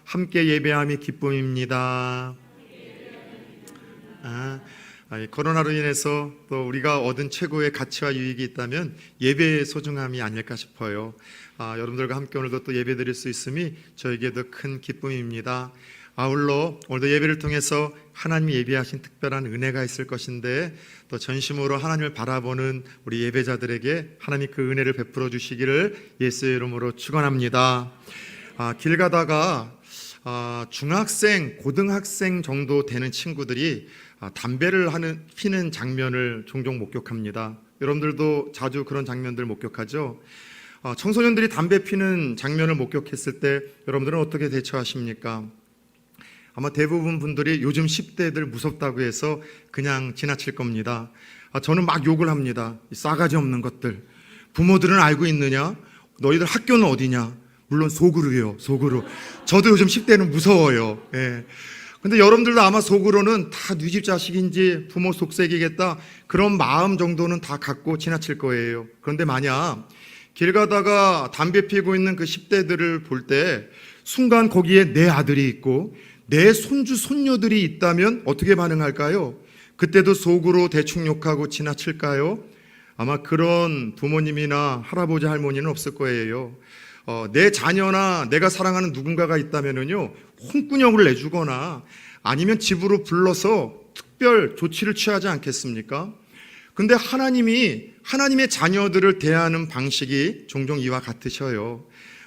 함께 예배함이 기쁨입니다. 코로나로 인해서 또 우리가 얻은 최고의 가치와 유익이 있다면 예배의 소중함이 아닐까 싶어요. 여러분들과 함께 오늘도 또 예배 드릴 수 있음이 저에게도 큰 기쁨입니다. 아울러 오늘도 예배를 통해서 하나님이 예비하신 특별한 은혜가 있을 것인데 또 전심으로 하나님을 바라보는 우리 예배자들에게 하나님이 그 은혜를 베풀어 주시기를 예수의 이름으로 축원합니다. 길 가다가 중학생, 고등학생 정도 되는 친구들이 담배를 피는 장면을 종종 목격합니다. 여러분들도 자주 그런 장면들 목격하죠? 청소년들이 담배 피는 장면을 목격했을 때 여러분들은 어떻게 대처하십니까? 아마 대부분 분들이 요즘 10대들 무섭다고 해서 그냥 지나칠 겁니다. 저는 막 욕을 합니다. 싸가지 없는 것들. 부모들은 알고 있느냐? 너희들 학교는 어디냐? 물론 속으로요, 속으로. 저도 요즘 10대는 무서워요. 근데 여러분들도 아마 속으로는 다 네 집 자식인지 부모 속색이겠다 그런 마음 정도는 다 갖고 지나칠 거예요. 그런데 만약 길 가다가 담배 피우고 있는 그 10대들을 볼 때 순간 거기에 내 아들이 있고 내 손주 손녀들이 있다면 어떻게 반응할까요? 그때도 속으로 대충 욕하고 지나칠까요? 아마 그런 부모님이나 할아버지 할머니는 없을 거예요. 내 자녀나 내가 사랑하는 누군가가 있다면요 홍군형을 내주거나 아니면 집으로 불러서 특별 조치를 취하지 않겠습니까? 근데 하나님의 자녀들을 대하는 방식이 종종 이와 같으셔요.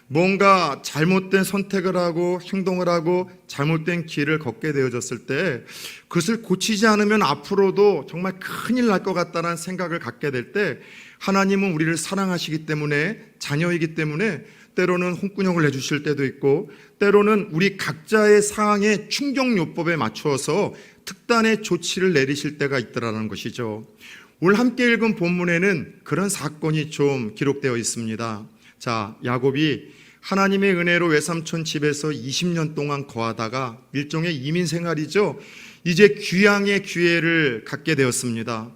뭔가 잘못된 선택을 하고 행동을 하고 잘못된 길을 걷게 되어졌을 때 그것을 고치지 않으면 앞으로도 정말 큰일 날 것 같다는 생각을 갖게 될 때 하나님은 우리를 사랑하시기 때문에 자녀이기 때문에 때로는 홍군형을 내주실 때도 있고 때로는 우리 각자의 상황의 충격요법에 맞추어서 특단의 조치를 내리실 때가 있더라는 것이죠. 오늘 함께 읽은 본문에는 그런 사건이 좀 기록되어 있습니다. 자, 야곱이 하나님의 은혜로 외삼촌 집에서 20년 동안 거하다가 일종의 이민 생활이죠. 이제 귀향의 기회를 갖게 되었습니다.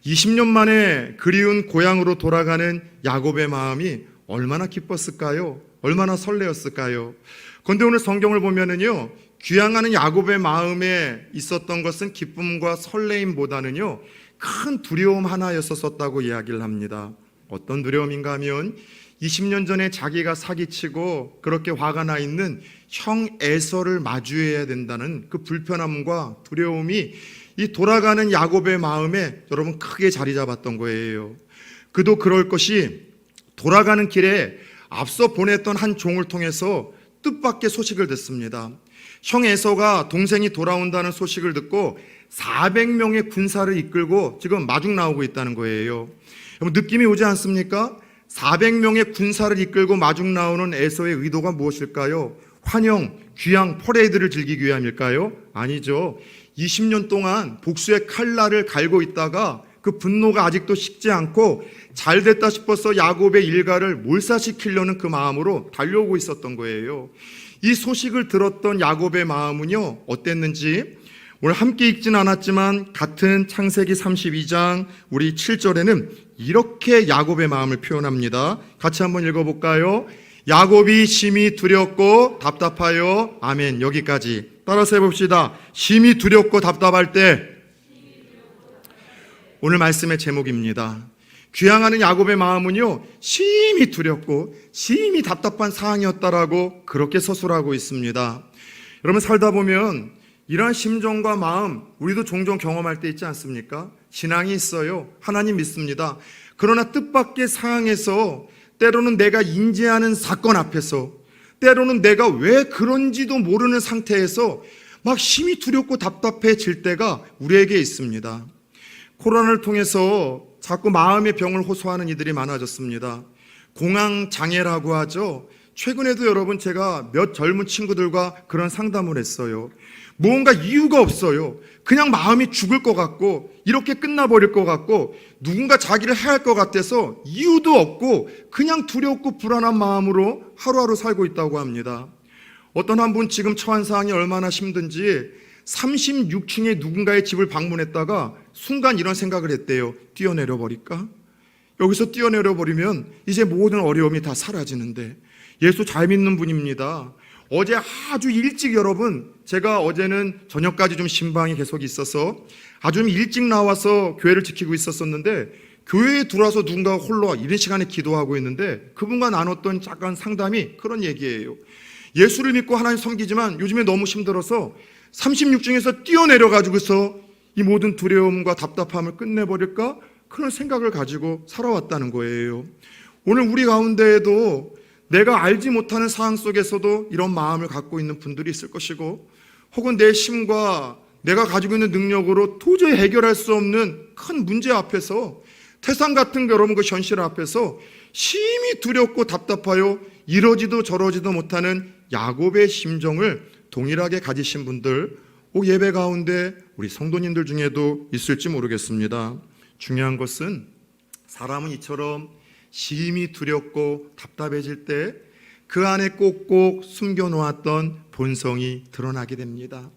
20년 만에 그리운 고향으로 돌아가는 야곱의 마음이 얼마나 기뻤을까요? 얼마나 설레었을까요? 그런데 오늘 성경을 보면은요, 귀향하는 야곱의 마음에 있었던 것은 기쁨과 설레임보다는요, 큰 두려움 하나였었다고 이야기를 합니다. 어떤 두려움인가 하면 20년 전에 자기가 사기치고 그렇게 화가 나 있는 형 에서를 마주해야 된다는 그 불편함과 두려움이 이 돌아가는 야곱의 마음에 여러분 크게 자리 잡았던 거예요. 그도 그럴 것이 돌아가는 길에 앞서 보냈던 한 종을 통해서 뜻밖의 소식을 듣습니다. 형 에서가 동생이 돌아온다는 소식을 듣고 400명의 군사를 이끌고 지금 마중 나오고 있다는 거예요. 느낌이 오지 않습니까? 400명의 군사를 이끌고 마중 나오는 에서의 의도가 무엇일까요? 환영, 귀향, 퍼레이드를 즐기기 위함일까요? 아니죠. 20년 동안 복수의 칼날을 갈고 있다가 그 분노가 아직도 식지 않고 잘 됐다 싶어서 야곱의 일가를 몰살시키려는 그 마음으로 달려오고 있었던 거예요. 이 소식을 들었던 야곱의 마음은요 어땠는지 오늘 함께 읽진 않았지만 같은 창세기 32장 우리 7절에는 이렇게 야곱의 마음을 표현합니다. 같이 한번 읽어볼까요? 야곱이 심히 두렵고 답답하여 아멘. 여기까지 따라서 해봅시다. 심히 두렵고 답답할 때 오늘 말씀의 제목입니다. 귀향하는 야곱의 마음은요 심히 두렵고 심히 답답한 상황이었다라고 그렇게 서술하고 있습니다. 여러분 살다 보면 이러한 심정과 마음 우리도 종종 경험할 때 있지 않습니까? 신앙이 있어요. 하나님 믿습니다. 그러나 뜻밖의 상황에서 때로는 내가 인지하는 사건 앞에서 때로는 내가 왜 그런지도 모르는 상태에서 막 심히 두렵고 답답해질 때가 우리에게 있습니다. 코로나를 통해서 자꾸 마음의 병을 호소하는 이들이 많아졌습니다. 공황장애라고 하죠. 최근에도 여러분 제가 몇 젊은 친구들과 그런 상담을 했어요. 뭔가 이유가 없어요. 그냥 마음이 죽을 것 같고 이렇게 끝나버릴 것 같고 누군가 자기를 해할 것 같아서 이유도 없고 그냥 두렵고 불안한 마음으로 하루하루 살고 있다고 합니다. 어떤 한 분 지금 처한 상황이 얼마나 힘든지 36층의 누군가의 집을 방문했다가 순간 이런 생각을 했대요. 뛰어내려 버릴까? 여기서 뛰어내려 버리면 이제 모든 어려움이 다 사라지는데 예수 잘 믿는 분입니다. 어제 아주 일찍 여러분, 제가 어제는 저녁까지 좀 신방이 계속 있어서 아주 좀 일찍 나와서 교회를 지키고 있었었는데, 교회에 들어와서 누군가가 홀로 이런 시간에 기도하고 있는데 그분과 나눴던 잠깐 상담이 그런 얘기예요. 예수를 믿고 하나님 섬기지만 요즘에 너무 힘들어서 36층에서 뛰어내려가지고서 이 모든 두려움과 답답함을 끝내버릴까? 그런 생각을 가지고 살아왔다는 거예요. 오늘 우리 가운데에도 내가 알지 못하는 상황 속에서도 이런 마음을 갖고 있는 분들이 있을 것이고, 혹은 내 힘과 내가 가지고 있는 능력으로 도저히 해결할 수 없는 큰 문제 앞에서, 태산 같은 여러분 그 현실 앞에서 심히 두렵고 답답하여 이러지도 저러지도 못하는 야곱의 심정을 동일하게 가지신 분들, 예배 가운데 우리 성도님들 중에도 있을지 모르겠습니다. 중요한 것은 사람은 이처럼 심히 두렵고 답답해질 때 그 안에 꼭꼭 숨겨놓았던 본성이 드러나게 됩니다.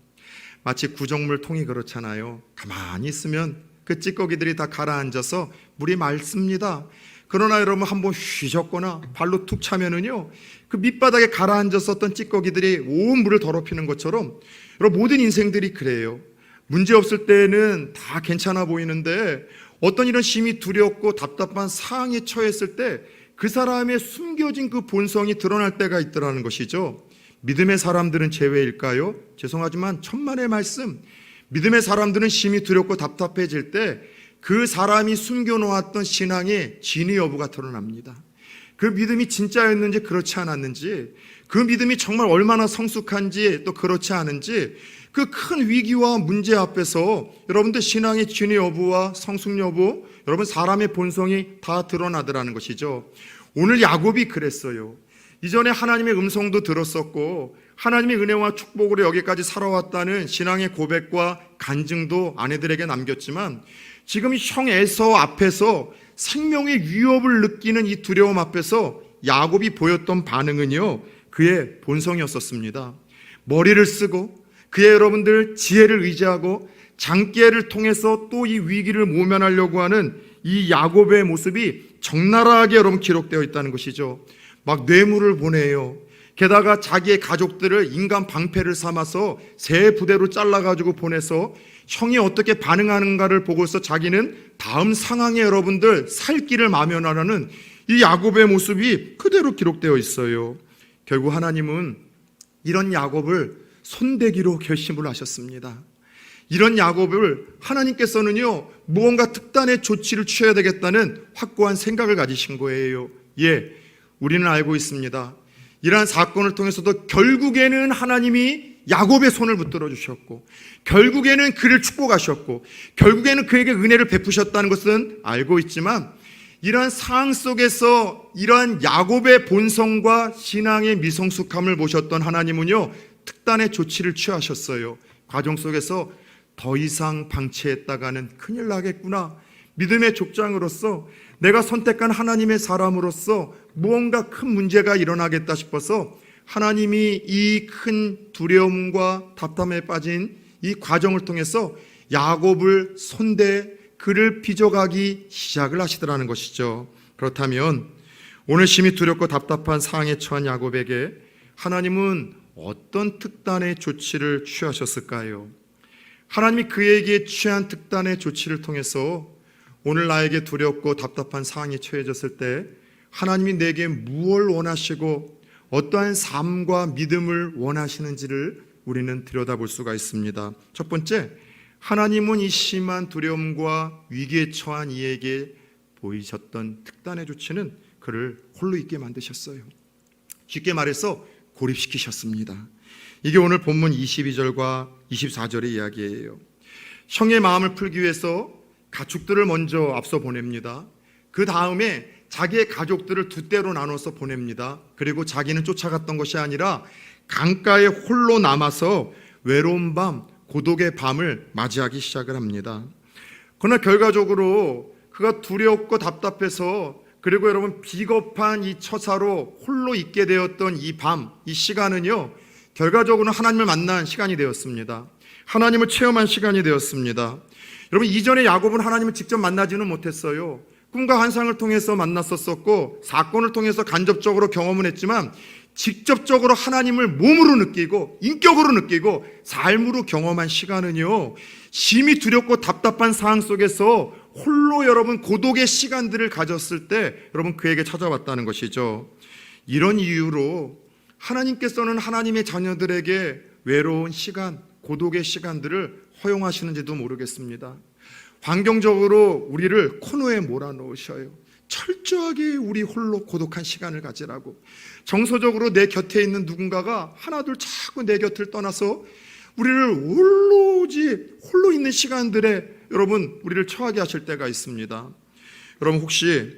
마치 구정물 통이 그렇잖아요. 가만히 있으면 그 찌꺼기들이 다 가라앉아서 물이 맑습니다. 그러나 여러분 한번 휘젓거나 발로 툭 차면은요, 그 밑바닥에 가라앉았었던 찌꺼기들이 온 물을 더럽히는 것처럼 여러분 모든 인생들이 그래요. 문제 없을 때는 다 괜찮아 보이는데 어떤 이런 심히 두렵고 답답한 상황에 처했을 때 그 사람의 숨겨진 그 본성이 드러날 때가 있더라는 것이죠. 믿음의 사람들은 제외일까요? 죄송하지만 천만의 말씀, 믿음의 사람들은 심히 두렵고 답답해질 때 그 사람이 숨겨놓았던 신앙의 진위 여부가 드러납니다. 그 믿음이 진짜였는지 그렇지 않았는지, 그 믿음이 정말 얼마나 성숙한지 또 그렇지 않은지, 그 큰 위기와 문제 앞에서 여러분들 신앙의 진위 여부와 성숙 여부, 여러분 사람의 본성이 다 드러나더라는 것이죠. 오늘 야곱이 그랬어요. 이전에 하나님의 음성도 들었었고 하나님의 은혜와 축복으로 여기까지 살아왔다는 신앙의 고백과 간증도 아내들에게 남겼지만, 지금 형 에서 앞에서 생명의 위협을 느끼는 이 두려움 앞에서 야곱이 보였던 반응은요, 그의 본성이었었습니다. 머리를 쓰고 그의 여러분들 지혜를 의지하고 장기를 통해서 또 이 위기를 모면하려고 하는 이 야곱의 모습이 적나라하게 여러분 기록되어 있다는 것이죠. 막 뇌물을 보내요. 게다가 자기의 가족들을 인간 방패를 삼아서 새 부대로 잘라가지고 보내서 형이 어떻게 반응하는가를 보고서 자기는 다음 상황에 여러분들 살 길을 마련하려는 이 야곱의 모습이 그대로 기록되어 있어요. 결국 하나님은 이런 야곱을 손대기로 결심을 하셨습니다. 이런 야곱을 하나님께서는요, 무언가 특단의 조치를 취해야 되겠다는 확고한 생각을 가지신 거예요. 우리는 알고 있습니다. 이러한 사건을 통해서도 결국에는 하나님이 야곱의 손을 붙들어 주셨고, 결국에는 그를 축복하셨고, 결국에는 그에게 은혜를 베푸셨다는 것은 알고 있지만, 이러한 상황 속에서 이러한 야곱의 본성과 신앙의 미성숙함을 보셨던 하나님은요, 특단의 조치를 취하셨어요. 과정 속에서 더 이상 방치했다가는 큰일 나겠구나, 믿음의 족장으로서 내가 선택한 하나님의 사람으로서 무언가 큰 문제가 일어나겠다 싶어서 하나님이 이 큰 두려움과 답답함에 빠진 이 과정을 통해서 야곱을 손대 그를 빚어가기 시작을 하시더라는 것이죠. 그렇다면 오늘 심히 두렵고 답답한 상황에 처한 야곱에게 하나님은 어떤 특단의 조치를 취하셨을까요? 하나님이 그에게 취한 특단의 조치를 통해서 오늘 나에게 두렵고 답답한 상황에 처해졌을 때 하나님이 내게 무엇을 원하시고 어떠한 삶과 믿음을 원하시는지를 우리는 들여다볼 수가 있습니다. 첫 번째, 하나님은 이 심한 두려움과 위기에 처한 이에게 보이셨던 특단의 조치는 그를 홀로 있게 만드셨어요. 쉽게 말해서 고립시키셨습니다. 이게 오늘 본문 22절과 24절의 이야기예요. 형의 마음을 풀기 위해서 가축들을 먼저 앞서 보냅니다. 그 다음에 자기의 가족들을 두 떼로 나눠서 보냅니다. 그리고 자기는 쫓아갔던 것이 아니라 강가에 홀로 남아서 외로운 밤, 고독의 밤을 맞이하기 시작을 합니다. 그러나 결과적으로 그가 두렵고 답답해서, 그리고 여러분 비겁한 이 처사로 홀로 있게 되었던 이 밤, 이 시간은요, 결과적으로는 하나님을 만난 시간이 되었습니다. 하나님을 체험한 시간이 되었습니다. 여러분, 이전에 야곱은 하나님을 직접 만나지는 못했어요. 꿈과 환상을 통해서 만났었고 사건을 통해서 간접적으로 경험을 했지만, 직접적으로 하나님을 몸으로 느끼고 인격으로 느끼고 삶으로 경험한 시간은요, 심히 두렵고 답답한 상황 속에서 홀로 여러분 고독의 시간들을 가졌을 때 여러분 그에게 찾아왔다는 것이죠. 이런 이유로 하나님께서는 하나님의 자녀들에게 외로운 시간, 고독의 시간들을 허용하시는지도 모르겠습니다. 환경적으로 우리를 코너에 몰아넣으셔요. 철저하게 우리 홀로 고독한 시간을 가지라고. 정서적으로 내 곁에 있는 누군가가 하나둘 자꾸 내 곁을 떠나서 우리를 홀로 있는 시간들에 여러분 우리를 처하게 하실 때가 있습니다. 여러분 혹시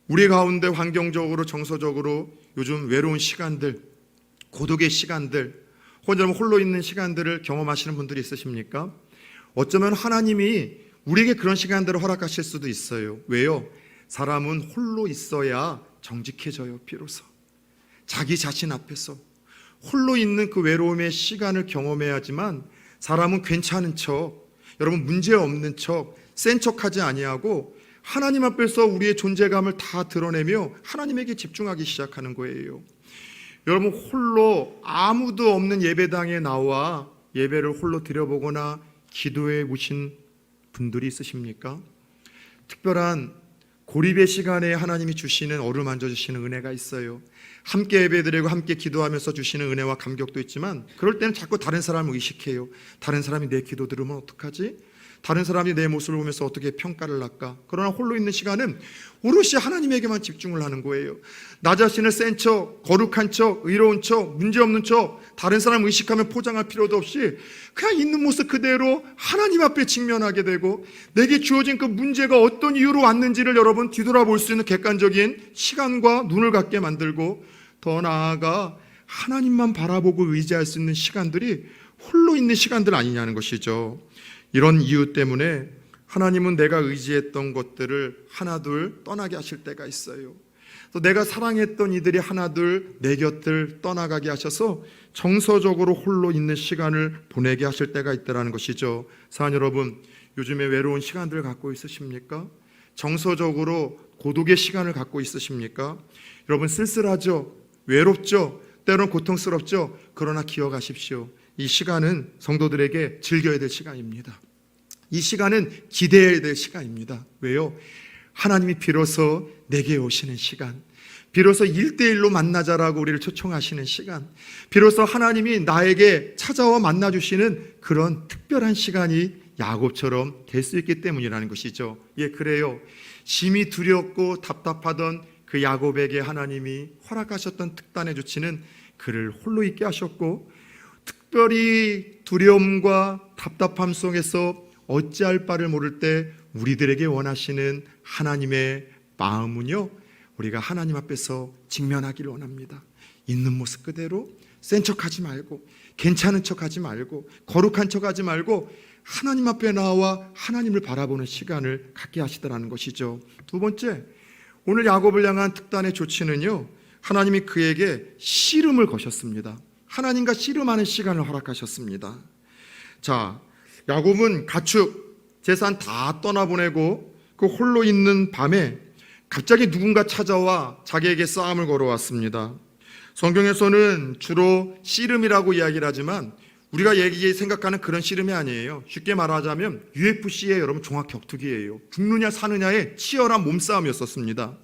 우리 가운데 환경적으로 정서적으로 요즘 외로운 시간들, 고독의 시간들, 혹은 홀로 있는 시간들을 경험하시는 분들이 있으십니까? 어쩌면 하나님이 우리에게 그런 시간들을 허락하실 수도 있어요. 왜요? 사람은 홀로 있어야 정직해져요. 비로소 자기 자신 앞에서 홀로 있는 그 외로움의 시간을 경험해야지만 사람은 괜찮은 척, 여러분 문제 없는 척, 센 척하지 아니하고 하나님 앞에서 우리의 존재감을 다 드러내며 하나님에게 집중하기 시작하는 거예요. 여러분 홀로 아무도 없는 예배당에 나와 예배를 홀로 드려보거나 기도해 보신 분들이 있으십니까? 특별한 고립의 시간에 하나님이 주시는 어루만져 주시는 은혜가 있어요. 함께 예배드리고 함께 기도하면서 주시는 은혜와 감격도 있지만 그럴 때는 자꾸 다른 사람을 의식해요. 다른 사람이 내 기도 들으면 어떡하지? 다른 사람이 내 모습을 보면서 어떻게 평가를 할까? 그러나 홀로 있는 시간은 오롯이 하나님에게만 집중을 하는 거예요. 나 자신을 센 척, 거룩한 척, 의로운 척, 문제없는 척, 다른 사람 의식하며 포장할 필요도 없이 그냥 있는 모습 그대로 하나님 앞에 직면하게 되고 내게 주어진 그 문제가 어떤 이유로 왔는지를 여러분 뒤돌아볼 수 있는 객관적인 시간과 눈을 갖게 만들고 더 나아가 하나님만 바라보고 의지할 수 있는 시간들이 홀로 있는 시간들 아니냐는 것이죠. 이런 이유 때문에 하나님은 내가 의지했던 것들을 하나둘 떠나게 하실 때가 있어요. 또 내가 사랑했던 이들이 하나둘 내 곁을 떠나가게 하셔서 정서적으로 홀로 있는 시간을 보내게 하실 때가 있다는 것이죠. 사랑 여러분, 요즘에 외로운 시간들을 갖고 있으십니까? 정서적으로 고독의 시간을 갖고 있으십니까? 여러분 쓸쓸하죠? 외롭죠? 때로는 고통스럽죠? 그러나 기억하십시오. 이 시간은 성도들에게 즐겨야 될 시간입니다. 이 시간은 기대해야 될 시간입니다. 왜요? 하나님이 비로소 내게 오시는 시간, 비로소 1대1로 만나자라고 우리를 초청하시는 시간, 비로소 하나님이 나에게 찾아와 만나주시는 그런 특별한 시간이 야곱처럼 될 수 있기 때문이라는 것이죠. 예, 그래요. 심히 두렵고 답답하던 그 야곱에게 하나님이 허락하셨던 특단의 조치는 그를 홀로 있게 하셨고, 특별히 두려움과 답답함 속에서 어찌할 바를 모를 때 우리들에게 원하시는 하나님의 마음은요, 우리가 하나님 앞에서 직면하기를 원합니다. 있는 모습 그대로 센 척하지 말고, 괜찮은 척하지 말고, 거룩한 척하지 말고 하나님 앞에 나와 하나님을 바라보는 시간을 갖게 하시더라는 것이죠. 두 번째, 오늘 야곱을 향한 특단의 조치는요, 하나님이 그에게 씨름을 거셨습니다. 하나님과 씨름하는 시간을 허락하셨습니다. 자, 야곱은 가축, 재산 다 떠나보내고 그 홀로 있는 밤에 갑자기 누군가 찾아와 자기에게 싸움을 걸어왔습니다. 성경에서는 주로 씨름이라고 이야기를 하지만 우리가 생각하는 그런 씨름이 아니에요. 쉽게 말하자면 UFC의 여러분 종합 격투기예요. 죽느냐 사느냐의 치열한 몸싸움이었습니다.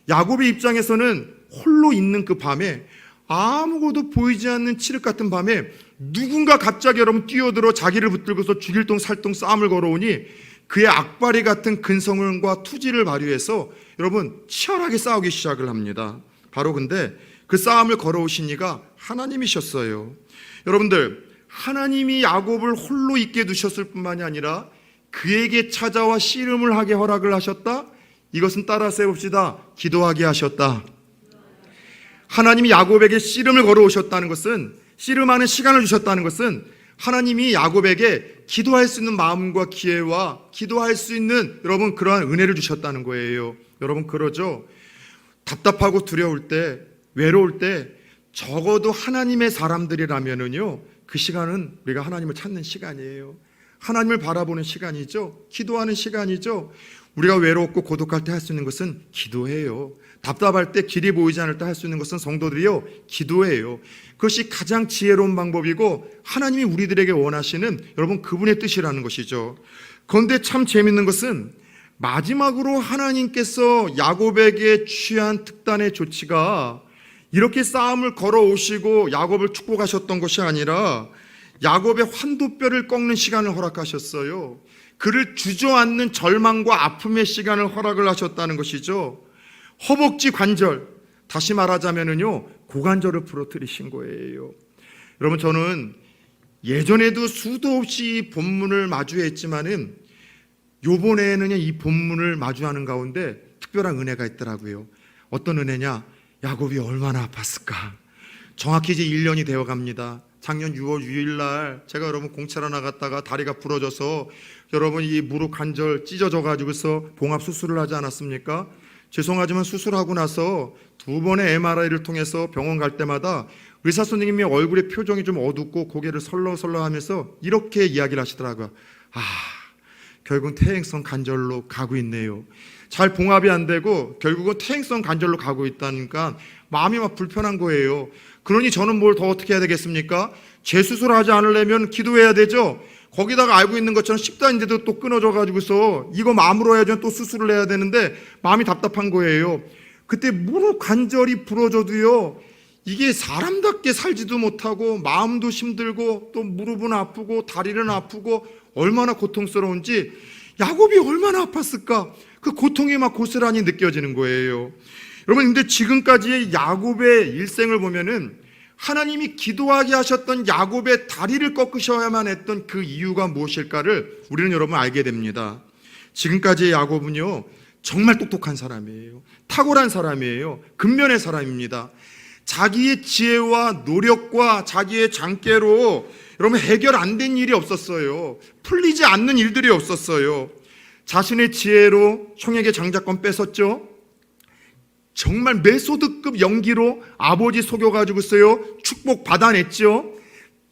야곱의 입장에서는 홀로 있는 그 밤에, 아무것도 보이지 않는 칠흑 같은 밤에 누군가 갑자기 여러분 뛰어들어 자기를 붙들고서 죽일 동 살동 싸움을 걸어오니 그의 악바리 같은 근성과 투지를 발휘해서 여러분 치열하게 싸우기 시작을 합니다. 바로 근데 그 싸움을 걸어오신 이가 하나님이셨어요. 여러분들, 하나님이 야곱을 홀로 있게 두셨을 뿐만이 아니라 그에게 찾아와 씨름을 하게 허락을 하셨다. 이것은 따라서 해봅시다. 기도하게 하셨다. 하나님이 야곱에게 씨름을 걸어오셨다는 것은, 씨름하는 시간을 주셨다는 것은 하나님이 야곱에게 기도할 수 있는 마음과 기회와 기도할 수 있는 여러분 그러한 은혜를 주셨다는 거예요. 여러분 그러죠? 답답하고 두려울 때, 외로울 때 적어도 하나님의 사람들이라면은요, 그 시간은 우리가 하나님을 찾는 시간이에요. 하나님을 바라보는 시간이죠. 기도하는 시간이죠. 우리가 외롭고 고독할 때 할 수 있는 것은 기도해요. 답답할 때 길이 보이지 않을 때 할 수 있는 것은 성도들이요, 기도해요. 그것이 가장 지혜로운 방법이고 하나님이 우리들에게 원하시는 여러분 그분의 뜻이라는 것이죠. 그런데 참 재밌는 것은 마지막으로 하나님께서 야곱에게 취한 특단의 조치가 이렇게 싸움을 걸어오시고 야곱을 축복하셨던 것이 아니라 야곱의 환도뼈를 꺾는 시간을 허락하셨어요. 그를 주저앉는 절망과 아픔의 시간을 허락을 하셨다는 것이죠. 허벅지 관절, 다시 말하자면은요, 고관절을 부러뜨리신 거예요. 여러분, 저는 예전에도 수도 없이 본문을 마주했지만은 요번에는 이 본문을 마주하는 가운데 특별한 은혜가 있더라고요. 어떤 은혜냐? 야곱이 얼마나 아팠을까? 정확히 이제 1년이 되어 갑니다. 작년 6월 6일 날 제가 여러분 공차로 나갔다가 다리가 부러져서 여러분 이 무릎 관절 찢어져 가지고서 봉합 수술을 하지 않았습니까? 죄송하지만 수술하고 나서 2번의 MRI를 통해서 병원 갈 때마다 의사 선생님이 얼굴의 표정이 좀 어둡고 고개를 설렁설렁하면서 이렇게 이야기를 하시더라고요. 결국은 퇴행성 관절로 가고 있네요. 잘 봉합이 안 되고 결국은 퇴행성 관절로 가고 있다니까 마음이 막 불편한 거예요. 그러니 저는 뭘 더 어떻게 해야 되겠습니까? 재수술하지 않으려면 기도해야 되죠. 거기다가 알고 있는 것처럼 식단인데도 또 끊어져 가지고서 이거 마음으로 해야지 또 수술을 해야 되는데 마음이 답답한 거예요. 그때 무릎 관절이 부러져도요, 이게 사람답게 살지도 못하고 마음도 힘들고 또 무릎은 아프고 다리는 아프고 얼마나 고통스러운지 야곱이 얼마나 아팠을까? 그 고통이 막 고스란히 느껴지는 거예요. 여러분, 근데 지금까지의 야곱의 일생을 보면은 하나님이 기도하게 하셨던 야곱의 다리를 꺾으셔야만 했던 그 이유가 무엇일까를 우리는 여러분 알게 됩니다. 지금까지의 야곱은요, 정말 똑똑한 사람이에요. 탁월한 사람이에요. 근면의 사람입니다. 자기의 지혜와 노력과 자기의 장깨로 여러분 해결 안 된 일이 없었어요. 풀리지 않는 일들이 없었어요. 자신의 지혜로 형에게 장자권 뺏었죠. 정말 메소드급 연기로 아버지 속여가지고서요, 축복 받아냈죠.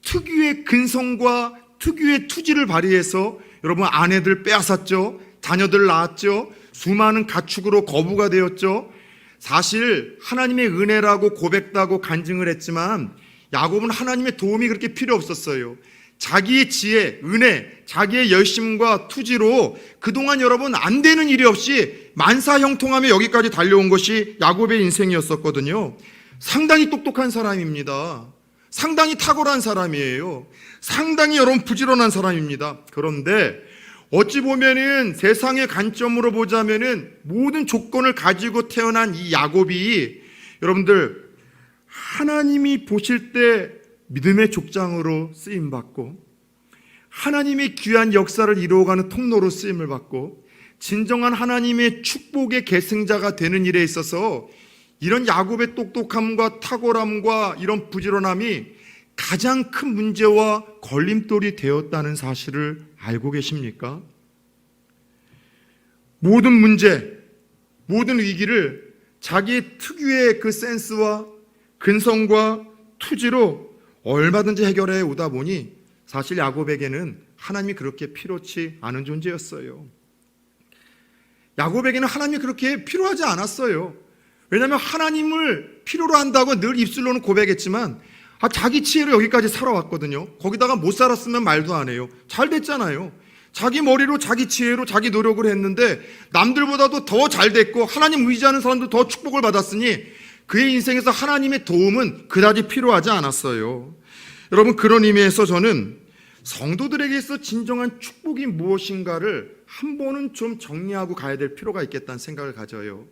특유의 근성과 특유의 투지를 발휘해서 여러분 아내들 빼앗았죠. 자녀들 낳았죠. 수많은 가축으로 거부가 되었죠. 사실 하나님의 은혜라고 고백도 하고 간증을 했지만 야곱은 하나님의 도움이 그렇게 필요 없었어요. 자기의 지혜, 은혜, 자기의 열심과 투지로 그동안 여러분 안 되는 일이 없이 만사형통하며 여기까지 달려온 것이 야곱의 인생이었었거든요. 상당히 똑똑한 사람입니다. 상당히 탁월한 사람이에요. 상당히 여러분 부지런한 사람입니다. 그런데 어찌 보면은 세상의 관점으로 보자면은 모든 조건을 가지고 태어난 이 야곱이 여러분들 하나님이 보실 때 믿음의 족장으로 쓰임받고 하나님의 귀한 역사를 이루어가는 통로로 쓰임을 받고 진정한 하나님의 축복의 계승자가 되는 일에 있어서 이런 야곱의 똑똑함과 탁월함과 이런 부지런함이 가장 큰 문제와 걸림돌이 되었다는 사실을 알고 계십니까? 모든 문제, 모든 위기를 자기의 특유의 그 센스와 근성과 투지로 얼마든지 해결해 오다 보니 사실 야곱에게는 하나님이 그렇게 필요치 않은 존재였어요. 야곱에게는 하나님이 그렇게 필요하지 않았어요. 왜냐하면 하나님을 필요로 한다고 늘 입술로는 고백했지만 자기 치혜로 여기까지 살아왔거든요. 거기다가 못 살았으면 말도 안 해요. 잘 됐잖아요. 자기 머리로 자기 지혜로 자기 노력을 했는데 남들보다도 더 잘 됐고 하나님 의지하는 사람도 더 축복을 받았으니 그의 인생에서 하나님의 도움은 그다지 필요하지 않았어요. 여러분, 그런 의미에서 저는 성도들에게서 진정한 축복이 무엇인가를 한 번은 좀 정리하고 가야 될 필요가 있겠다는 생각을 가져요.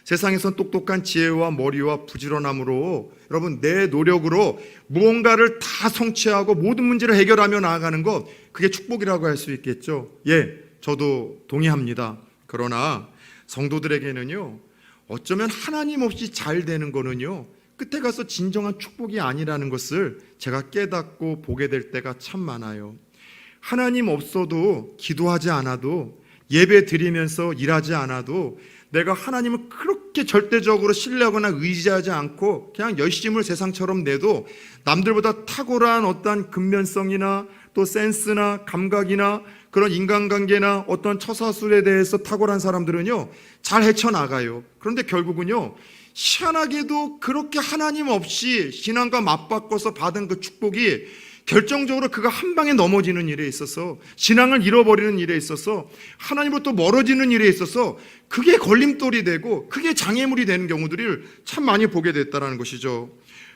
세상에선 똑똑한 지혜와 머리와 부지런함으로 여러분 내 노력으로 무언가를 다 성취하고 모든 문제를 해결하며 나아가는 것, 그게 축복이라고 할 수 있겠죠. 예, 저도 동의합니다. 그러나 성도들에게는요, 어쩌면 하나님 없이 잘 되는 거는요, 끝에 가서 진정한 축복이 아니라는 것을 제가 깨닫고 보게 될 때가 참 많아요. 하나님 없어도 기도하지 않아도 예배 드리면서 일하지 않아도 내가 하나님을 그렇게 절대적으로 신뢰하거나 의지하지 않고 그냥 열심을 세상처럼 내도 남들보다 탁월한 어떤 근면성이나 또 센스나 감각이나 그런 인간관계나 어떤 처사술에 대해서 탁월한 사람들은요, 잘 헤쳐나가요. 그런데 결국은요, 희한하게도 그렇게 하나님 없이 신앙과 맞바꿔서 받은 그 축복이 결정적으로 그가 한 방에 넘어지는 일에 있어서, 신앙을 잃어버리는 일에 있어서, 하나님으로부터 멀어지는 일에 있어서 그게 걸림돌이 되고 그게 장애물이 되는 경우들을 참 많이 보게 됐다는 것이죠.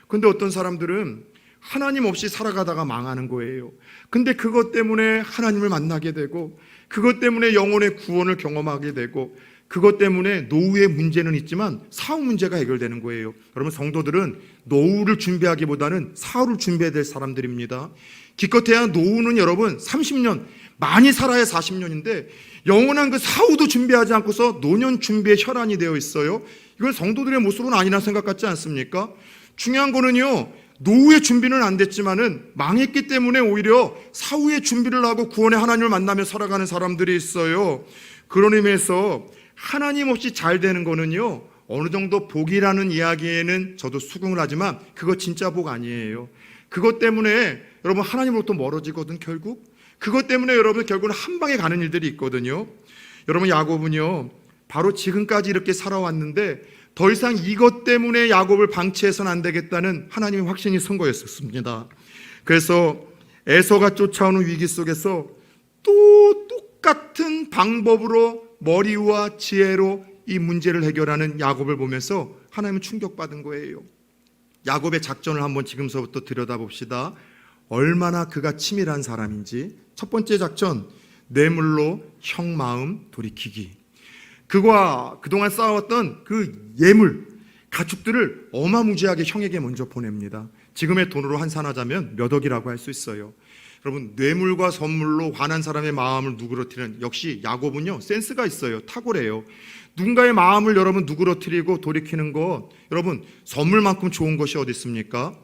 근데 어떤 사람들은 하나님 없이 살아가다가 망하는 거예요. 근데 그것 때문에 하나님을 만나게 되고, 그것 때문에 영혼의 구원을 경험하게 되고, 그것 때문에 노후의 문제는 있지만 사후 문제가 해결되는 거예요. 여러분, 성도들은 노후를 준비하기보다는 사후를 준비해야 될 사람들입니다. 기껏해야 노후는 여러분 30년, 많이 살아야 40년인데 영원한 그 사후도 준비하지 않고서 노년 준비에 혈안이 되어 있어요. 이건 성도들의 모습은 아니라 생각 같지 않습니까? 중요한 거는요, 노후의 준비는 안 됐지만은 망했기 때문에 오히려 사후의 준비를 하고 구원의 하나님을 만나며 살아가는 사람들이 있어요. 그런 의미에서 하나님 없이 잘 되는 거는요, 어느 정도 복이라는 이야기에는 저도 수긍을 하지만 그거 진짜 복 아니에요. 그것 때문에 여러분 하나님으로부터 멀어지거든. 결국 그것 때문에 여러분 결국은 한 방에 가는 일들이 있거든요. 여러분, 야곱은요 바로 지금까지 이렇게 살아왔는데 더 이상 이것 때문에 야곱을 방치해서는 안 되겠다는 하나님의 확신이 선 거였습니다. 그래서 에서가 쫓아오는 위기 속에서 또 똑같은 방법으로 머리와 지혜로 이 문제를 해결하는 야곱을 보면서 하나님은 충격받은 거예요. 야곱의 작전을 한번 지금서부터 들여다봅시다. 얼마나 그가 치밀한 사람인지. 첫 번째 작전, 뇌물로 형 마음 돌이키기. 그가 그동안 쌓아왔던 그 예물, 가축들을 어마무지하게 형에게 먼저 보냅니다. 지금의 돈으로 환산하자면 몇 억이라고 할 수 있어요. 여러분, 뇌물과 선물로 화난 사람의 마음을 누그러뜨리는, 역시 야곱은요 센스가 있어요. 탁월해요. 누군가의 마음을 여러분 누그러뜨리고 돌이키는 것, 여러분 선물만큼 좋은 것이 어디 있습니까?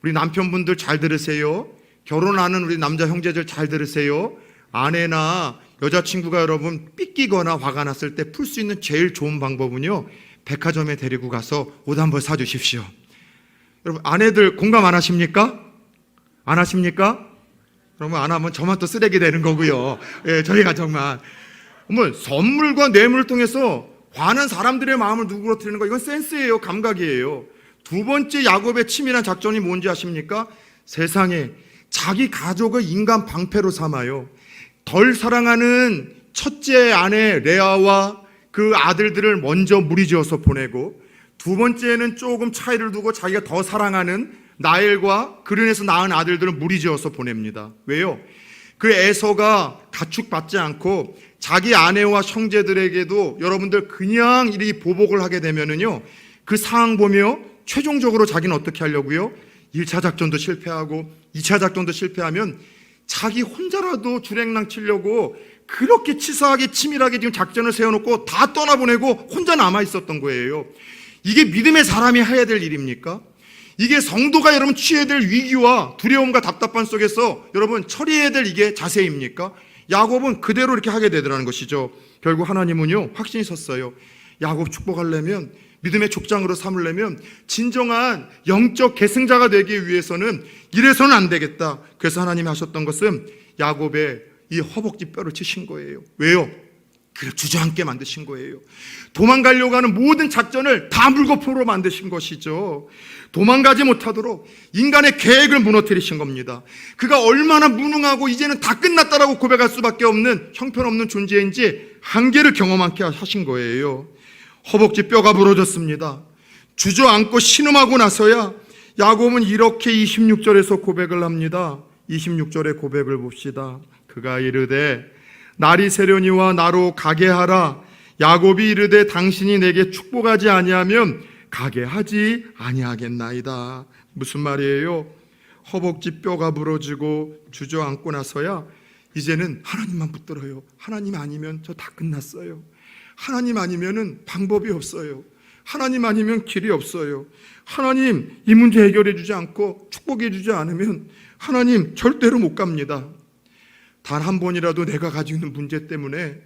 우리 남편분들 잘 들으세요. 결혼하는 우리 남자 형제들 잘 들으세요. 아내나 여자친구가 여러분 삐끼거나 화가 났을 때 풀 수 있는 제일 좋은 방법은요, 백화점에 데리고 가서 옷 한벌 사주십시오. 여러분, 아내들 공감 안 하십니까? 안 하십니까? 그러면 안 하면 저만 또 쓰레기 되는 거고요. 예, 저희가 정말 선물과 뇌물을 통해서 화난 사람들의 마음을 누그러뜨리는 거, 이건 센스예요. 감각이에요. 두 번째 야곱의 치밀한 작전이 뭔지 아십니까? 세상에 자기 가족을 인간 방패로 삼아요. 덜 사랑하는 첫째 아내 레아와 그 아들들을 먼저 무리지어서 보내고, 두 번째는 조금 차이를 두고 자기가 더 사랑하는 나엘과 그른에서 낳은 아들들은 무리지어서 보냅니다. 왜요? 그 에서가 가축받지 않고 자기 아내와 형제들에게도 여러분들 그냥 이 보복을 하게 되면은요, 그 상황 보며 최종적으로 자기는 어떻게 하려고요? 1차 작전도 실패하고 2차 작전도 실패하면 자기 혼자라도 주랭랑 치려고 그렇게 치사하게 치밀하게 지금 작전을 세워놓고 다 떠나보내고 혼자 남아있었던 거예요. 이게 믿음의 사람이 해야 될 일입니까? 이게 성도가 여러분 취해야 될 위기와 두려움과 답답한 속에서 여러분 처리해야 될 이게 자세입니까? 야곱은 그대로 이렇게 하게 되더라는 것이죠. 결국 하나님은요 확신이 섰어요. 야곱 축복하려면, 믿음의 족장으로 삼으려면, 진정한 영적 계승자가 되기 위해서는 이래서는 안 되겠다. 그래서 하나님이 하셨던 것은 야곱의 이 허벅지 뼈를 치신 거예요. 왜요? 그를 주저앉게 만드신 거예요. 도망가려고 하는 모든 작전을 다 물거품으로 만드신 것이죠. 도망가지 못하도록 인간의 계획을 무너뜨리신 겁니다. 그가 얼마나 무능하고 이제는 다 끝났다라고 고백할 수밖에 없는 형편없는 존재인지 한계를 경험하게 하신 거예요. 허벅지 뼈가 부러졌습니다. 주저앉고 신음하고 나서야 야곱은 이렇게 26절에서 고백을 합니다. 26절의 고백을 봅시다. 그가 이르되 날이 새려니와 나로 가게 하라. 야곱이 이르되 당신이 내게 축복하지 아니하면 가게 하지 아니하겠나이다. 무슨 말이에요? 허벅지 뼈가 부러지고 주저앉고 나서야 이제는 하나님만 붙들어요. 하나님 아니면 저 다 끝났어요. 하나님 아니면은 방법이 없어요. 하나님 아니면 길이 없어요. 하나님 이 문제 해결해 주지 않고 축복해 주지 않으면 하나님 절대로 못 갑니다. 단 한 번이라도 내가 가지고 있는 문제 때문에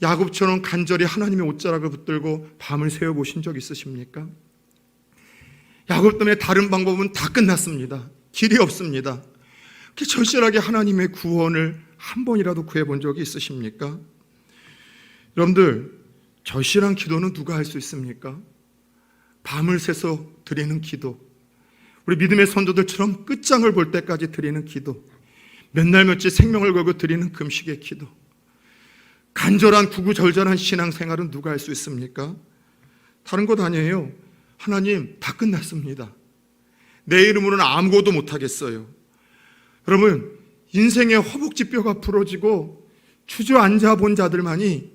야곱처럼 간절히 하나님의 옷자락을 붙들고 밤을 새워보신 적 있으십니까? 야곱 때문에 다른 방법은 다 끝났습니다. 길이 없습니다. 그렇게 절실하게 하나님의 구원을 한 번이라도 구해본 적이 있으십니까? 여러분들, 절실한 기도는 누가 할 수 있습니까? 밤을 새서 드리는 기도, 우리 믿음의 선조들처럼 끝장을 볼 때까지 드리는 기도, 몇 날 며칠 생명을 걸고 드리는 금식의 기도, 간절한 구구절절한 신앙생활은 누가 할 수 있습니까? 다른 것 아니에요. 하나님, 다 끝났습니다. 내 이름으로는 아무것도 못하겠어요. 여러분, 인생의 허벅지뼈가 부러지고 주저앉아 본 자들만이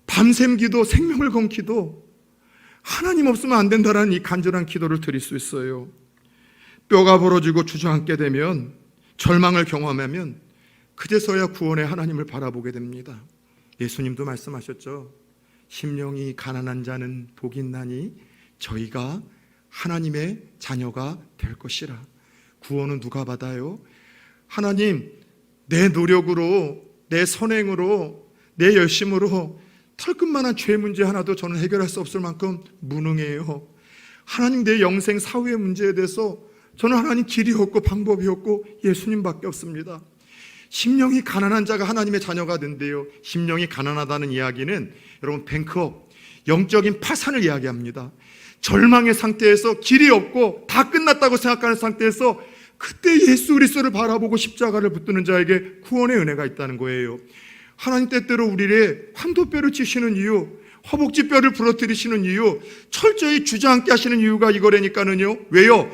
밤샘 기도, 생명을 건 기도, 하나님 없으면 안 된다라는 이 간절한 기도를 드릴 수 있어요. 뼈가 부러지고 주저앉게 되면, 절망을 경험하면 그제서야 구원의 하나님을 바라보게 됩니다. 예수님도 말씀하셨죠. 심령이 가난한 자는 복이 있나니 저희가 하나님의 자녀가 될 것이라. 구원은 누가 받아요? 하나님, 내 노력으로, 내 선행으로, 내 열심으로 털끝만한 죄 문제 하나도 저는 해결할 수 없을 만큼 무능해요. 하나님, 내 영생 사후의 문제에 대해서 저는 하나님 길이 없고 방법이 없고 예수님밖에 없습니다. 심령이 가난한 자가 하나님의 자녀가 된대요. 심령이 가난하다는 이야기는 여러분, 뱅크업, 영적인 파산을 이야기합니다. 절망의 상태에서 길이 없고 다 끝났다고 생각하는 상태에서 그때 예수 그리스도를 바라보고 십자가를 붙드는 자에게 구원의 은혜가 있다는 거예요. 하나님 때때로 우리의 황도뼈를 치시는 이유, 허벅지뼈를 부러뜨리시는 이유, 철저히 주저앉게 하시는 이유가 이거라니까는요. 왜요?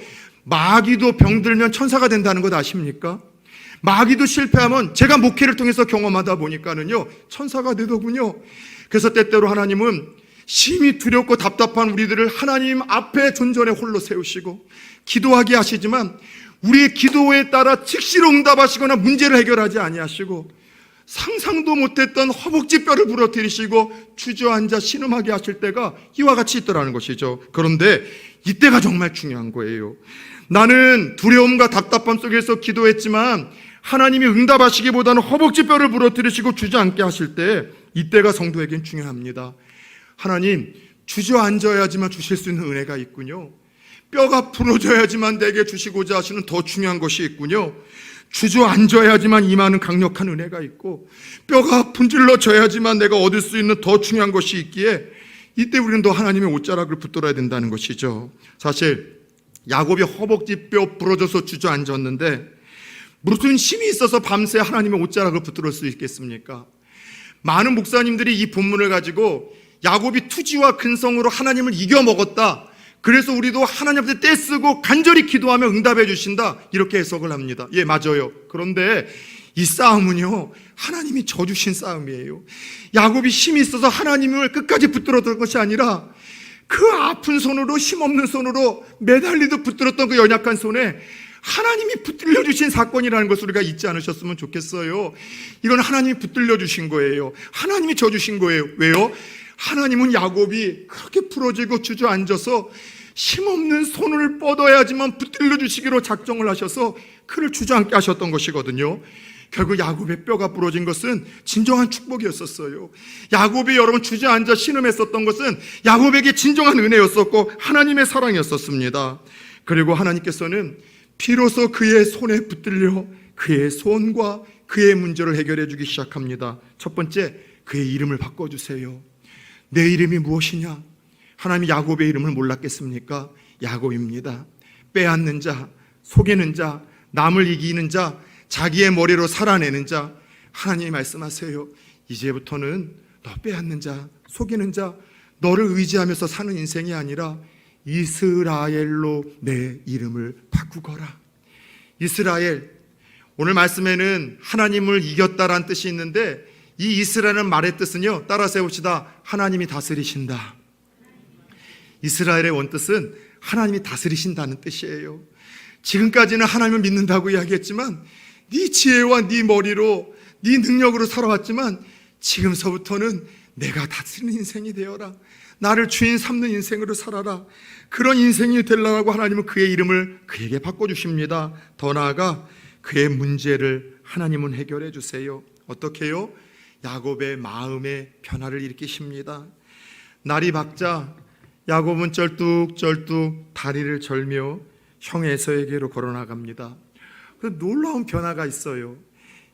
마귀도 병들면 천사가 된다는 것 아십니까? 마귀도 실패하면 제가 목회를 통해서 경험하다 보니까는요, 천사가 되더군요. 그래서 때때로 하나님은 심히 두렵고 답답한 우리들을 하나님 앞에 존전에 홀로 세우시고 기도하게 하시지만 우리의 기도에 따라 즉시로 응답하시거나 문제를 해결하지 아니하시고 상상도 못했던 허벅지뼈를 부러뜨리시고 주저앉아 신음하게 하실 때가 이와 같이 있더라는 것이죠. 그런데 이때가 정말 중요한 거예요. 나는 두려움과 답답함 속에서 기도했지만 하나님이 응답하시기보다는 허벅지뼈를 부러뜨리시고 주저앉게 하실 때, 이때가 성도에겐 중요합니다. 하나님, 주저앉아야지만 주실 수 있는 은혜가 있군요. 뼈가 부러져야지만 내게 주시고자 하시는 더 중요한 것이 있군요. 주저앉아야지만 임하는 강력한 은혜가 있고, 뼈가 분질러져야지만 내가 얻을 수 있는 더 중요한 것이 있기에 이때 우리는 더 하나님의 옷자락을 붙들어야 된다는 것이죠. 사실 야곱이 허벅지뼈 부러져서 주저앉았는데 무슨 힘이 있어서 밤새 하나님의 옷자락을 붙들을 수 있겠습니까? 많은 목사님들이 이 본문을 가지고 야곱이 투지와 근성으로 하나님을 이겨먹었다, 그래서 우리도 하나님 앞에 떼쓰고 간절히 기도하면 응답해 주신다, 이렇게 해석을 합니다. 예, 맞아요. 그런데 이 싸움은요, 하나님이 져주신 싸움이에요. 야곱이 힘이 있어서 하나님을 끝까지 붙들었던 것이 아니라 그 아픈 손으로, 힘없는 손으로 매달리듯 붙들었던 그 연약한 손에 하나님이 붙들려 주신 사건이라는 것을 우리가 잊지 않으셨으면 좋겠어요. 이건 하나님이 붙들려 주신 거예요. 하나님이 져주신 거예요. 왜요? 하나님은 야곱이 그렇게 부러지고 주저앉아서 힘없는 손을 뻗어야지만 붙들려 주시기로 작정을 하셔서 그를 주저앉게 하셨던 것이거든요. 결국 야곱의 뼈가 부러진 것은 진정한 축복이었었어요. 야곱이 여러분 주저앉아 신음했었던 것은 야곱에게 진정한 은혜였었고 하나님의 사랑이었었습니다. 그리고 하나님께서는 비로소 그의 손에 붙들려 그의 손과 그의 문제를 해결해 주기 시작합니다. 첫 번째, 그의 이름을 바꿔주세요. 내 이름이 무엇이냐? 하나님이 야곱의 이름을 몰랐겠습니까? 야곱입니다. 빼앗는 자, 속이는 자, 남을 이기는 자, 자기의 머리로 살아내는 자. 하나님이 말씀하세요. 이제부터는 너 빼앗는 자, 속이는 자, 너를 의지하면서 사는 인생이 아니라 이스라엘로 내 이름을 바꾸거라. 이스라엘, 오늘 말씀에는 하나님을 이겼다라는 뜻이 있는데 이 이스라엘은 말의 뜻은요, 따라서 해봅시다. 하나님이 다스리신다. 이스라엘의 원뜻은 하나님이 다스리신다는 뜻이에요. 지금까지는 하나님을 믿는다고 이야기했지만 네 지혜와 네 머리로, 네 능력으로 살아왔지만 지금서부터는 내가 다스리는 인생이 되어라. 나를 주인 삼는 인생으로 살아라. 그런 인생이 되려고 하나님은 그의 이름을 그에게 바꿔주십니다. 더 나아가 그의 문제를 하나님은 해결해 주세요. 어떻게 해요? 야곱의 마음의 변화를 일으키십니다. 날이 밝자 야곱은 쩔뚝쩔뚝 다리를 절며 형 에서에게로 걸어나갑니다. 그 놀라운 변화가 있어요.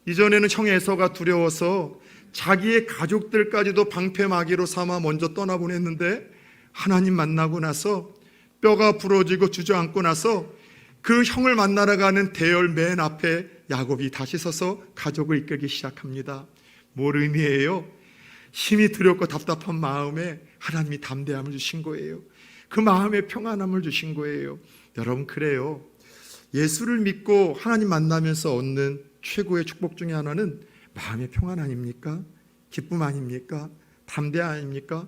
이전에는 형 에서가 두려워서 자기의 가족들까지도 방패막이로 삼아 먼저 떠나보냈는데 하나님 만나고 나서 뼈가 부러지고 주저앉고 나서 그 형을 만나러 가는 대열 맨 앞에 야곱이 다시 서서 가족을 이끌기 시작합니다. 뭘 의미해요? 힘이 두렵고 답답한 마음에 하나님이 담대함을 주신 거예요. 그 마음에 평안함을 주신 거예요. 여러분, 그래요. 예수를 믿고 하나님 만나면서 얻는 최고의 축복 중에 하나는 마음의 평안 아닙니까? 기쁨 아닙니까? 담대 아닙니까?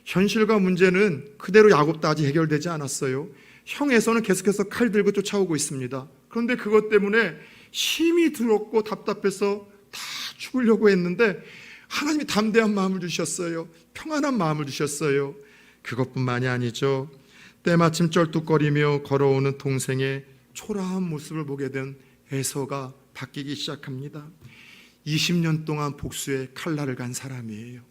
현실과 문제는 그대로 야곱도 아직 해결되지 않았어요. 형에서는 계속해서 칼 들고 쫓아오고 있습니다. 그런데 그것 때문에 힘이 들었고 답답해서 다 죽으려고 했는데 하나님이 담대한 마음을 주셨어요. 평안한 마음을 주셨어요. 그것뿐만이 아니죠. 때마침 쩔뚝거리며 걸어오는 동생의 초라한 모습을 보게 된 에서가 바뀌기 시작합니다. 20년 동안 복수의 칼날을 간 사람이에요.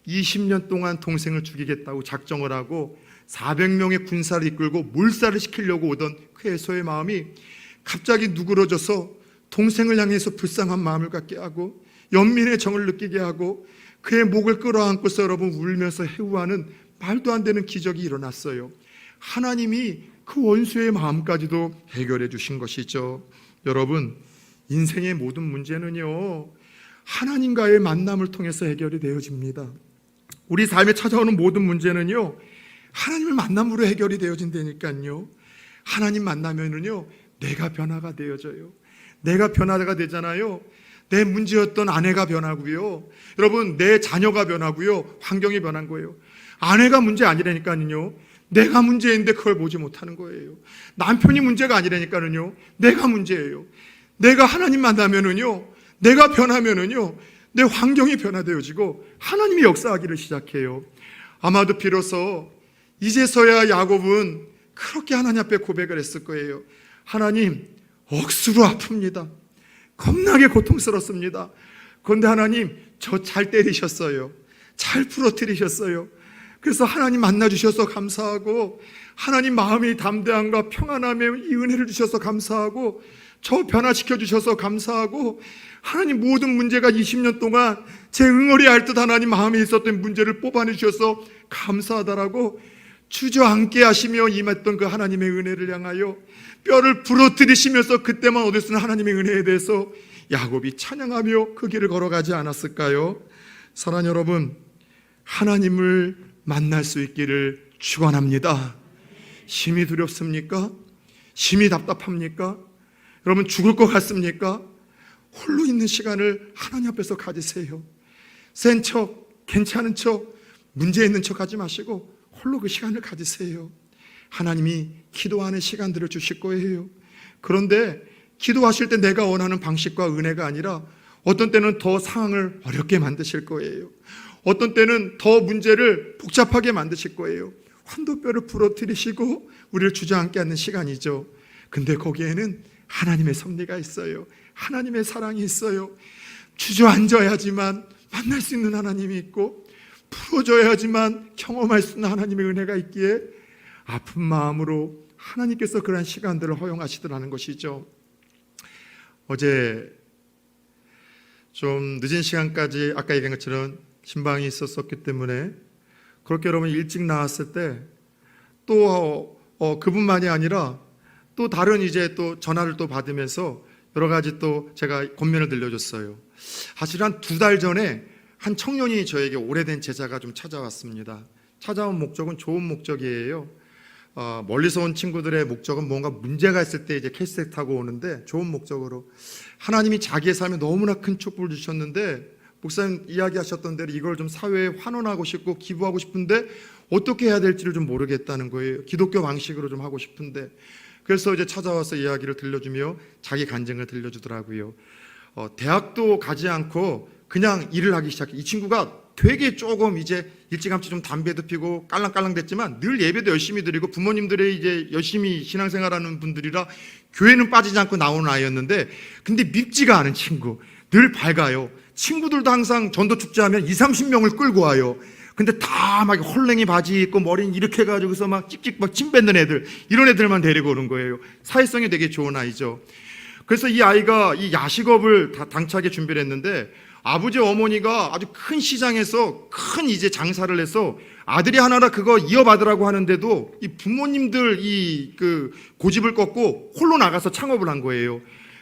20년 동안 동생을 죽이겠다고 작정을 하고 400명의 군사를 이끌고 몰살을 시키려고 오던 그 에서의 마음이 갑자기 누그러져서 동생을 향해서 불쌍한 마음을 갖게 하고 연민의 정을 느끼게 하고 그의 목을 끌어안고서 여러분 울면서 해우하는 말도 안 되는 기적이 일어났어요. 하나님이 그 원수의 마음까지도 해결해 주신 것이죠. 여러분, 인생의 모든 문제는요, 하나님과의 만남을 통해서 해결이 되어집니다. 우리 삶에 찾아오는 모든 문제는요, 하나님을 만남으로 해결이 되어진다니까요. 하나님 만나면은요, 내가 변화가 되어져요. 내가 변화가 되잖아요. 내 문제였던 아내가 변하고요. 여러분, 내 자녀가 변하고요. 환경이 변한 거예요. 아내가 문제 아니라니까요. 내가 문제인데 그걸 보지 못하는 거예요. 남편이 문제가 아니라니까요. 내가 문제예요. 내가 하나님 만나면은요, 내가 변하면은요, 내 환경이 변화되어지고 하나님이 역사하기를 시작해요. 아마도 비로소 이제서야 야곱은 그렇게 하나님 앞에 고백을 했을 거예요. 하나님, 억수로 아픕니다. 겁나게 고통스럽습니다. 그런데 하나님, 저 잘 때리셨어요. 잘 부러뜨리셨어요. 그래서 하나님 만나주셔서 감사하고, 하나님 마음의 담대함과 평안함에 이 은혜를 주셔서 감사하고, 저 변화시켜 주셔서 감사하고, 하나님 모든 문제가 20년 동안 제 응어리 앓듯 하나님 마음에 있었던 문제를 뽑아내 주셔서 감사하다라고 주저앉게 하시며 임했던 그 하나님의 은혜를 향하여 뼈를 부러뜨리시면서 그때만 얻을 수 있는 하나님의 은혜에 대해서 야곱이 찬양하며 그 길을 걸어가지 않았을까요? 사랑하는 여러분, 하나님을 만날 수 있기를 축원합니다. 심히 두렵습니까? 심히 답답합니까? 여러분, 죽을 것 같습니까? 홀로 있는 시간을 하나님 앞에서 가지세요. 센 척, 괜찮은 척, 문제 있는 척 하지 마시고 홀로 그 시간을 가지세요. 하나님이 기도하는 시간들을 주실 거예요. 그런데 기도하실 때 내가 원하는 방식과 은혜가 아니라 어떤 때는 더 상황을 어렵게 만드실 거예요. 어떤 때는 더 문제를 복잡하게 만드실 거예요. 환도뼈를 부러뜨리시고 우리를 주저앉게 하는 시간이죠. 근데 거기에는 하나님의 섭리가 있어요. 하나님의 사랑이 있어요. 주저앉아야지만 만날 수 있는 하나님이 있고, 풀어줘야지만 경험할 수 있는 하나님의 은혜가 있기에 아픈 마음으로 하나님께서 그런 시간들을 허용하시더라는 것이죠. 어제 좀 늦은 시간까지 아까 얘기한 것처럼 신방이 있었기 때문에 그렇게 여러분 일찍 나왔을 때 또 그분만이 아니라 또 다른 이제 또 전화를 또 받으면서 여러 가지 또 제가 권면을 들려줬어요. 사실 한 2달 전에 한 청년이 저에게 오래된 제자가 좀 찾아왔습니다. 찾아온 목적은 좋은 목적이에요. 멀리서 온 친구들의 목적은 뭔가 문제가 있을 때 이제 캐스트 타고 오는데 좋은 목적으로 하나님이 자기의 삶에 너무나 큰 축복을 주셨는데 목사님 이야기하셨던 대로 이걸 좀 사회에 환원하고 싶고 기부하고 싶은데 어떻게 해야 될지를 좀 모르겠다는 거예요. 기독교 방식으로 좀 하고 싶은데 그래서 이제 찾아와서 이야기를 들려주며 자기 간증을 들려주더라고요. 대학도 가지 않고 그냥 일을 하기 시작해. 이 친구가 되게 조금 이제 일찌감치 좀 담배도 피고 깔랑깔랑 됐지만 늘 예배도 열심히 드리고 부모님들의 이제 열심히 신앙생활하는 분들이라 교회는 빠지지 않고 나오는 아이였는데 근데 밉지가 않은 친구. 늘 밝아요. 친구들도 항상 전도 축제하면 20-30명을 끌고 와요. 근데 다 막 헐랭이 바지 입고 머리는 이렇게 해가지고서 막 찍찍 막 침 뱉는 애들, 이런 애들만 데리고 오는 거예요. 사회성이 되게 좋은 아이죠. 그래서 이 아이가 이 야식업을 다 당차게 준비를 했는데 아버지 어머니가 아주 큰 시장에서 큰 이제 장사를 해서 아들이 하나라 그거 이어받으라고 하는데도 이 부모님들 그 고집을 꺾고 홀로 나가서 창업을 한 거예요.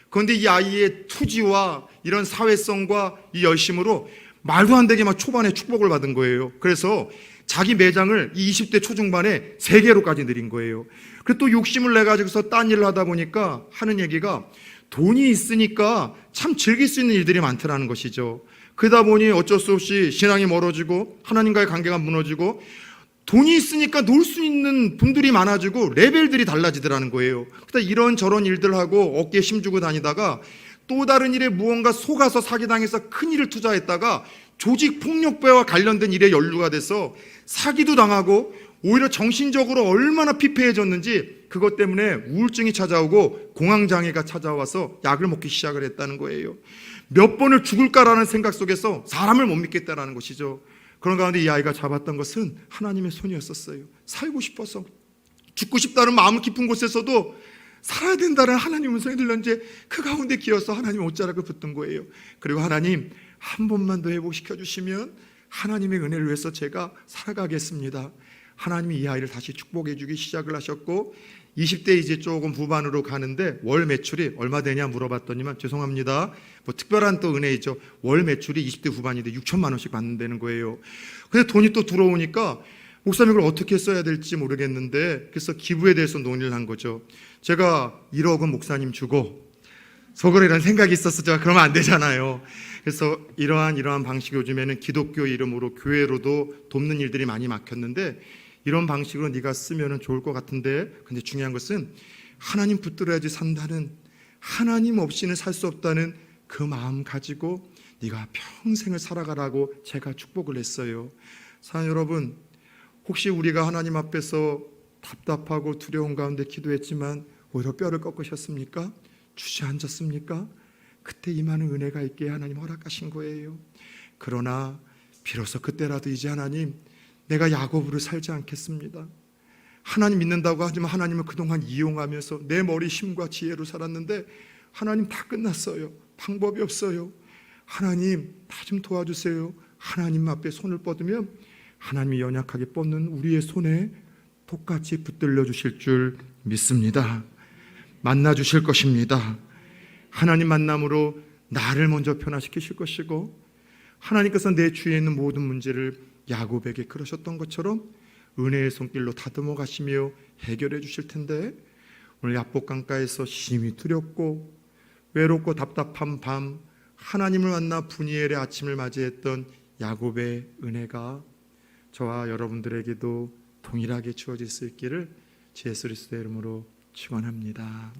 그런데 이 아이의 투지와 이런 사회성과 이 열심으로 말도 안 되게 막 초반에 축복을 받은 거예요. 그래서 자기 매장을 이 20대 초중반에 3개로까지 늘린 거예요. 그리고 또 욕심을 내가지고서 딴 일을 하다 보니까 하는 얘기가 돈이 있으니까 참 즐길 수 있는 일들이 많더라는 것이죠. 그러다 보니 어쩔 수 없이 신앙이 멀어지고 하나님과의 관계가 무너지고 돈이 있으니까 놀 수 있는 분들이 많아지고 레벨들이 달라지더라는 거예요. 그러다 이런저런 일들하고 어깨에 힘주고 다니다가 또 다른 일에 무언가 속아서 사기당해서 큰 일을 투자했다가 조직폭력배와 관련된 일에 연루가 돼서 사기도 당하고 오히려 정신적으로 얼마나 피폐해졌는지 그것 때문에 우울증이 찾아오고 공황장애가 찾아와서 약을 먹기 시작을 했다는 거예요. 몇 번을 죽을까라는 생각 속에서 사람을 못 믿겠다라는 것이죠. 그런 가운데 이 아이가 잡았던 것은 하나님의 손이었었어요. 살고 싶어서 죽고 싶다는 마음 깊은 곳에서도 살아야 된다는 하나님 음성이 들렸는지 그 가운데 기어서 하나님 옷자락을 붙든 거예요. 그리고 하나님 한 번만 더 회복시켜 주시면 하나님의 은혜를 위해서 제가 살아가겠습니다. 하나님이 이 아이를 다시 축복해 주기 시작을 하셨고 20대 이제 조금 후반으로 가는데 월 매출이 얼마 되냐 물어봤더니만 죄송합니다. 뭐 특별한 또 은혜이죠. 월 매출이 20대 후반인데 6천만 원씩 받는다는 거예요. 근데 돈이 또 들어오니까 목사님 이걸 어떻게 써야 될지 모르겠는데 그래서 기부에 대해서 논의를 한 거죠. 제가 1억은 목사님 주고 속으로 이런 생각이 있었어. 제가 그러면 안 되잖아요. 그래서 이러한 방식 요즘에는 기독교 이름으로 교회로도 돕는 일들이 많이 막혔는데 이런 방식으로 네가 쓰면 좋을 것 같은데 근데 중요한 것은 하나님 붙들어야지 산다는 하나님 없이는 살 수 없다는 그 마음 가지고 네가 평생을 살아가라고 제가 축복을 했어요. 사랑하는 여러분, 혹시 우리가 하나님 앞에서 답답하고 두려운 가운데 기도했지만 오히려 뼈를 꺾으셨습니까? 주저앉았습니까? 그때 임하는 은혜가 있게 하나님 허락하신 거예요. 그러나 비로소 그때라도 이제 하나님 내가 야곱으로 살지 않겠습니다. 하나님 믿는다고 하지만 하나님을 그동안 이용하면서 내 머리 힘과 지혜로 살았는데 하나님 다 끝났어요. 방법이 없어요. 하나님 나 좀 도와주세요. 하나님 앞에 손을 뻗으면 하나님이 연약하게 뻗는 우리의 손에 똑같이 붙들려 주실 줄 믿습니다. 만나 주실 것입니다. 하나님 만남으로 나를 먼저 변화시키실 것이고 하나님께서 내 주위에 있는 모든 문제를 야곱에게 그러셨던 것처럼 은혜의 손길로 다듬어 가시며 해결해 주실 텐데 오늘 야복 강가에서 심히 두렵고 외롭고 답답한 밤 하나님을 만나 분이엘의 아침을 맞이했던 야곱의 은혜가 저와 여러분들에게도 동일하게 주어질 수 있기를 주 예수 그리스도의 이름으로 축원합니다.